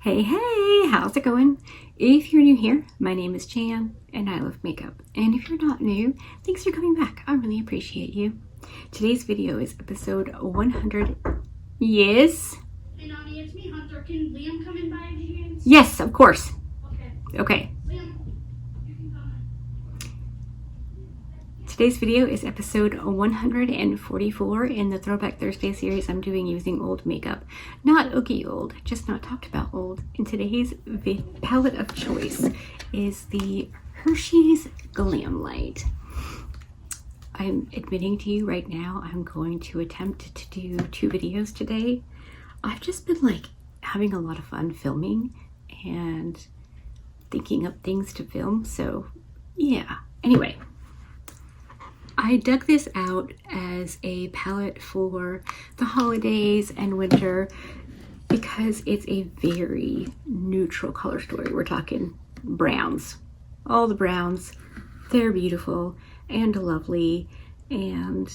Hey, how's it going? If you're new here, my name is Jan and I love makeup. And if you're not new, thanks for coming back. I really appreciate you. Today's video is episode 100. Yes? Hey, Nani, it's me, Hunter. Can Liam come in by any chance? Yes, of course. Okay. Okay. Liam, you can come in. Today's video is episode 144 in the Throwback Thursday series I'm doing using old makeup. Not oogie old, just not talked about old. And today's palette of choice is the Hershey's Glam Light. I'm admitting to you right now, I'm going to attempt to do 2 videos today. I've just been having a lot of fun filming and thinking up things to film. So yeah, anyway. I dug this out as a palette for the holidays and winter because it's a very neutral color story. We're talking browns, all the browns. They're beautiful and lovely, and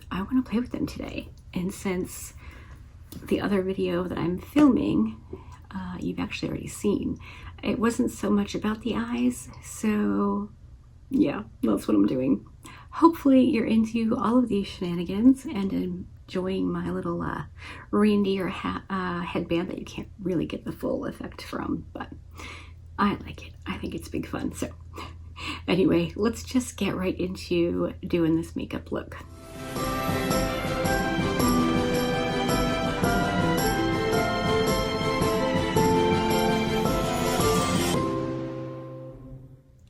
I want to play with them today. And since the other video that I'm filming, you've actually already seen, it wasn't so much about the eyes, so yeah, that's what I'm doing. Hopefully you're into all of these shenanigans and enjoying my little reindeer headband that you can't really get the full effect from, but I like it. I think it's big fun. So anyway, let's just get right into doing this makeup look.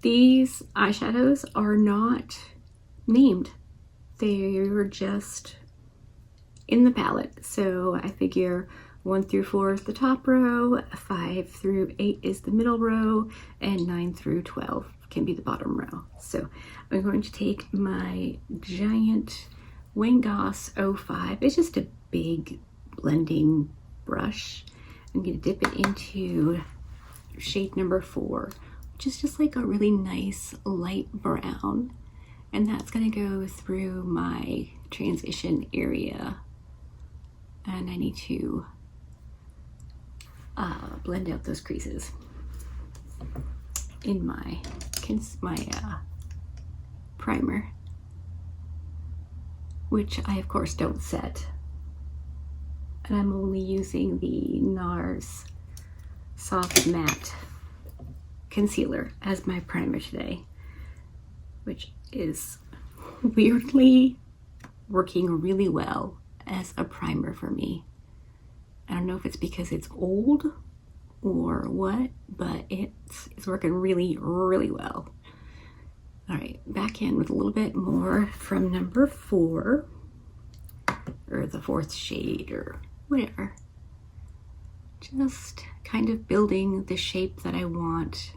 These eyeshadows are not named. They're just in the palette. So I figure 1 through 4 is the top row, 5 through 8 is the middle row, and 9 through 12 can be the bottom row. So I'm going to take my giant Wayne Goss 05. It's just a big blending brush. I'm going to dip it into shade number 4. Which is just like a really nice light brown, and that's going to go through my transition area, and I need to blend out those creases in my primer, which I of course don't set, and I'm only using the NARS Soft Matte concealer as my primer today, which is weirdly working really well as a primer for me. I don't know if it's because it's old or what, but it's working really well. All right, back in with a little bit more from number 4, or the 4th shade, or whatever. Just kind of building the shape that I want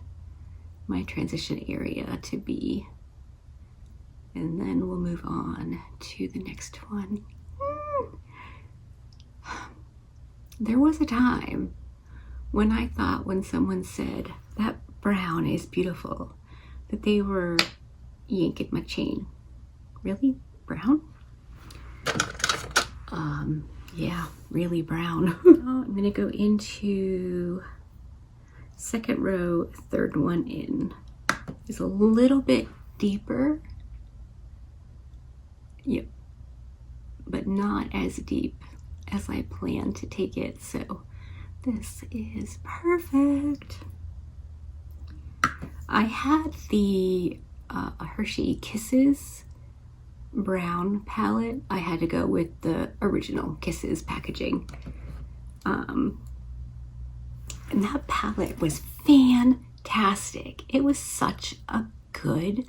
my transition area to be, and then we'll move on to the next one. There was a time when I thought when someone said that brown is beautiful that they were yanking my chain. Really? Brown? Yeah, really brown. I'm gonna go into 2nd row, 3rd one in. Is a little bit deeper. Yep. But not as deep as I plan to take it. So this is perfect. I had the Hershey Kisses brown palette. I had to go with the original Kisses packaging. And that palette was fantastic. It was such a good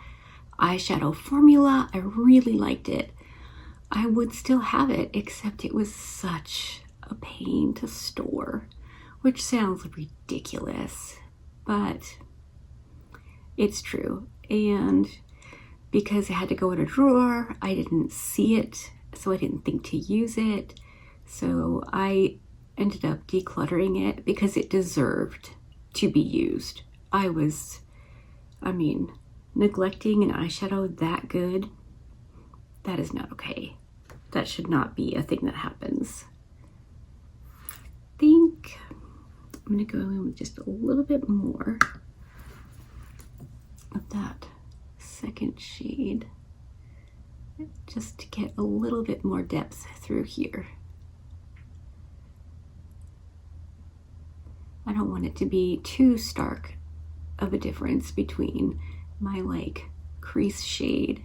eyeshadow formula. I really liked it. I would still have it, except it was such a pain to store, which sounds ridiculous, but it's true. And because it had to go in a drawer, I didn't see it, so I didn't think to use it. So I ended up decluttering it because it deserved to be used. Neglecting an eyeshadow that good, that is not okay. That should not be a thing that happens. I think I'm going to go in with just a little bit more of that second shade, just to get a little bit more depth through here. I don't want it to be too stark of a difference between my like crease shade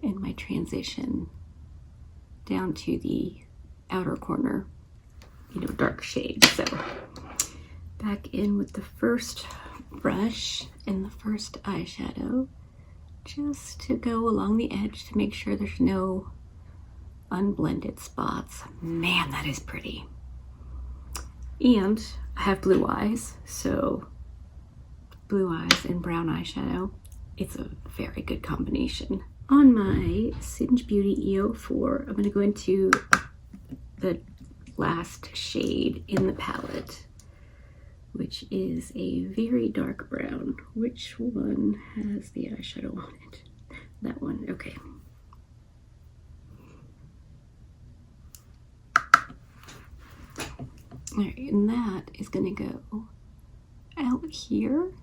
and my transition down to the outer corner, you know, dark shade. So back in with the first brush and the first eyeshadow, just to go along the edge to make sure there's no unblended spots. Man, that is pretty. And I have blue eyes, so blue eyes and brown eyeshadow, it's a very good combination. On my Singe Beauty EO4, I'm going to go into the last shade in the palette, which is a very dark brown. Which one has the eyeshadow on it? That one, okay. All right, and that is going to go out here.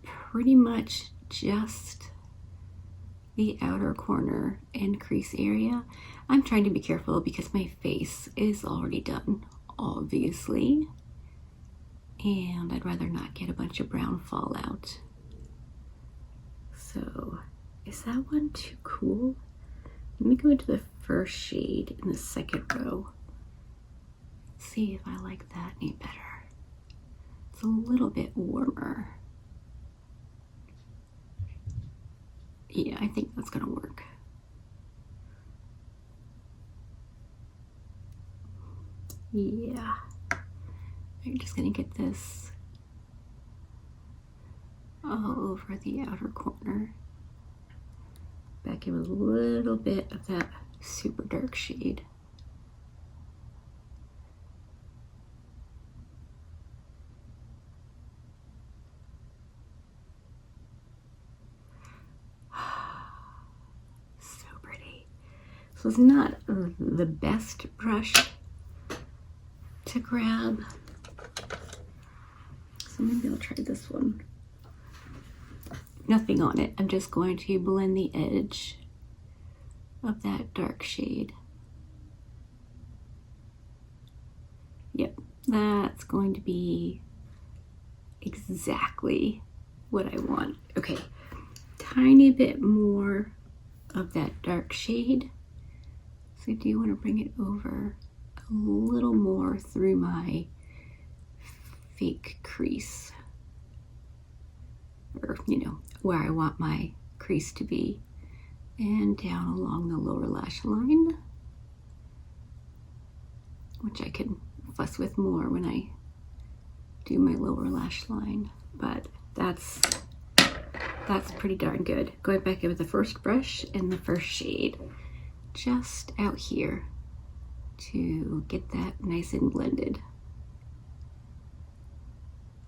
Pretty much just the outer corner and crease area. I'm trying to be careful because my face is already done, obviously, and I'd rather not get a bunch of brown fallout. So, is that one too cool? Let me go into the first shade in the second row. See if I like that any better. It's a little bit warmer. Yeah, I think that's gonna work. Yeah. I'm just gonna get this all over the outer corner. Back in with a little bit of that super dark shade. So pretty. So it's not the best brush to grab, so maybe I'll try this one. Nothing on it. I'm just going to blend the edge of that dark shade. Yep, that's going to be exactly what I want. Okay, tiny bit more of that dark shade. So I do want to bring it over a little more through my fake crease, or you know, where I want my crease to be, and down along the lower lash line, which I can fuss with more when I do my lower lash line, but that's pretty darn good. Going back in with the first brush and the first shade, just out here to get that nice and blended.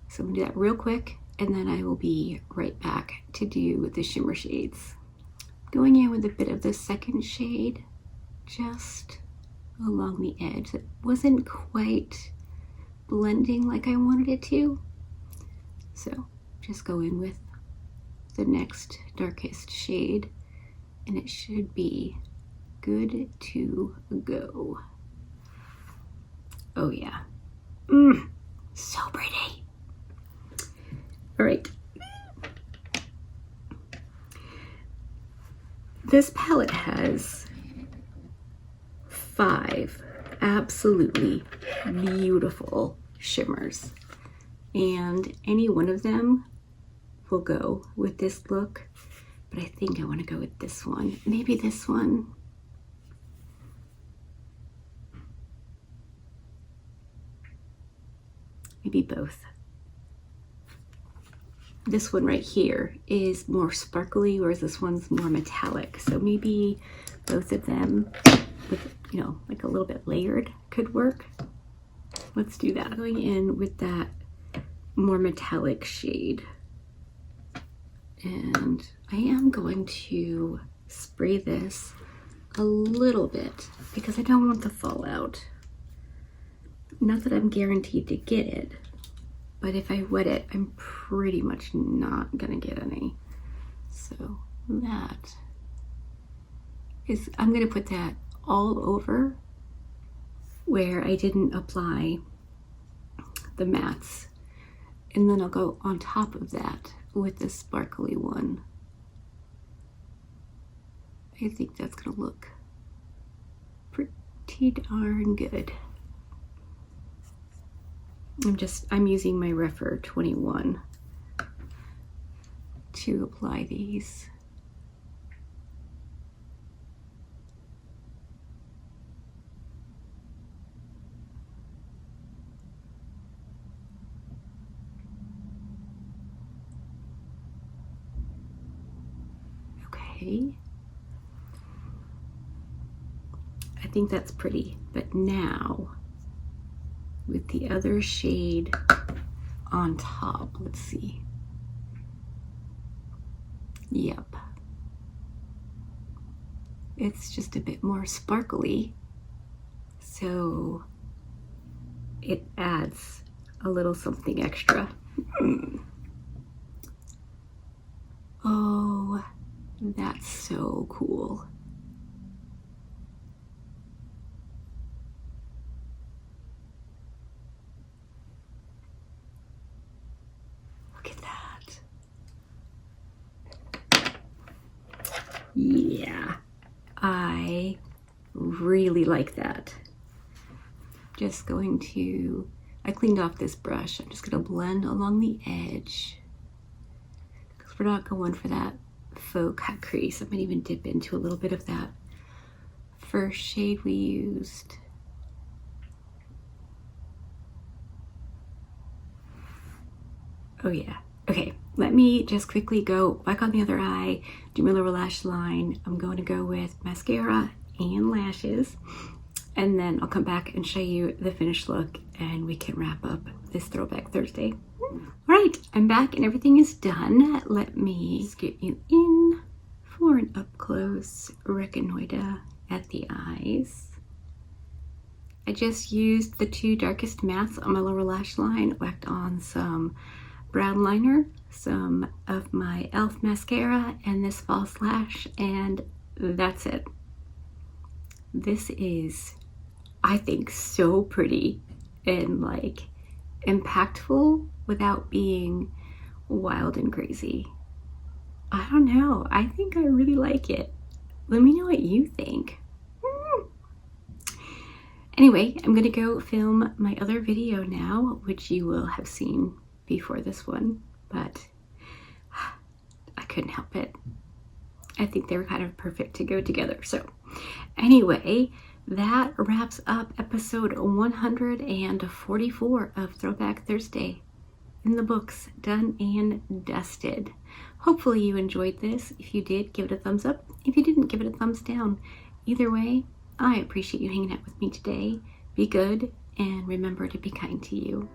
So I'm gonna do that real quick, and then I will be right back to do the shimmer shades. Going in with a bit of the second shade, just along the edge. That wasn't quite blending like I wanted it to. So just go in with the next darkest shade, and it should be good to go. Oh yeah. So pretty. All right. This palette has 5 absolutely beautiful shimmers, and any one of them will go with this look, but I think I want to go with this one. Maybe this one. Maybe both. This one right here is more sparkly, whereas this one's more metallic. So maybe both of them with, you know, like a little bit layered could work. Let's do that. Going in with that more metallic shade. And I am going to spray this a little bit because I don't want the fallout. Not that I'm guaranteed to get it, but if I wet it, I'm pretty much not gonna get any. So that is, I'm gonna put that all over where I didn't apply the mattes. And then I'll go on top of that with this sparkly one. I think that's gonna look pretty darn good. I'm using my Refer 21 to apply these. Okay. I think that's pretty, but now with the other shade on top, let's see. Yep. It's just a bit more sparkly, so it adds a little something extra. Oh, that's so cool. Look at that. Yeah, I really like that. Just going to, I cleaned off this brush. I'm just gonna blend along the edge because we're not going for that faux cut crease. I might even dip into a little bit of that first shade we used. Oh yeah. Okay, let me just quickly go back on the other eye, do my lower lash line. I'm going to go with mascara and lashes, and then I'll come back and show you the finished look and we can wrap up this Throwback Thursday. All right, I'm back and everything is done. Let me get you in for an up close reconnoiter at the eyes. I just used the two darkest mattes on my lower lash line, whacked on some brown liner, some of my e.l.f. mascara, and this false lash, and that's it. This is, I think, so pretty and like impactful without being wild and crazy. I don't know. I think I really like it. Let me know what you think. Anyway, I'm gonna go film my other video now, which you will have seen before this one, but I couldn't help it. I think they were kind of perfect to go together. So anyway, that wraps up episode 144 of Throwback Thursday. In the books, done and dusted. Hopefully you enjoyed this. If you did, give it a thumbs up. If you didn't, give it a thumbs down. Either way, I appreciate you hanging out with me today. Be good and remember to be kind to you.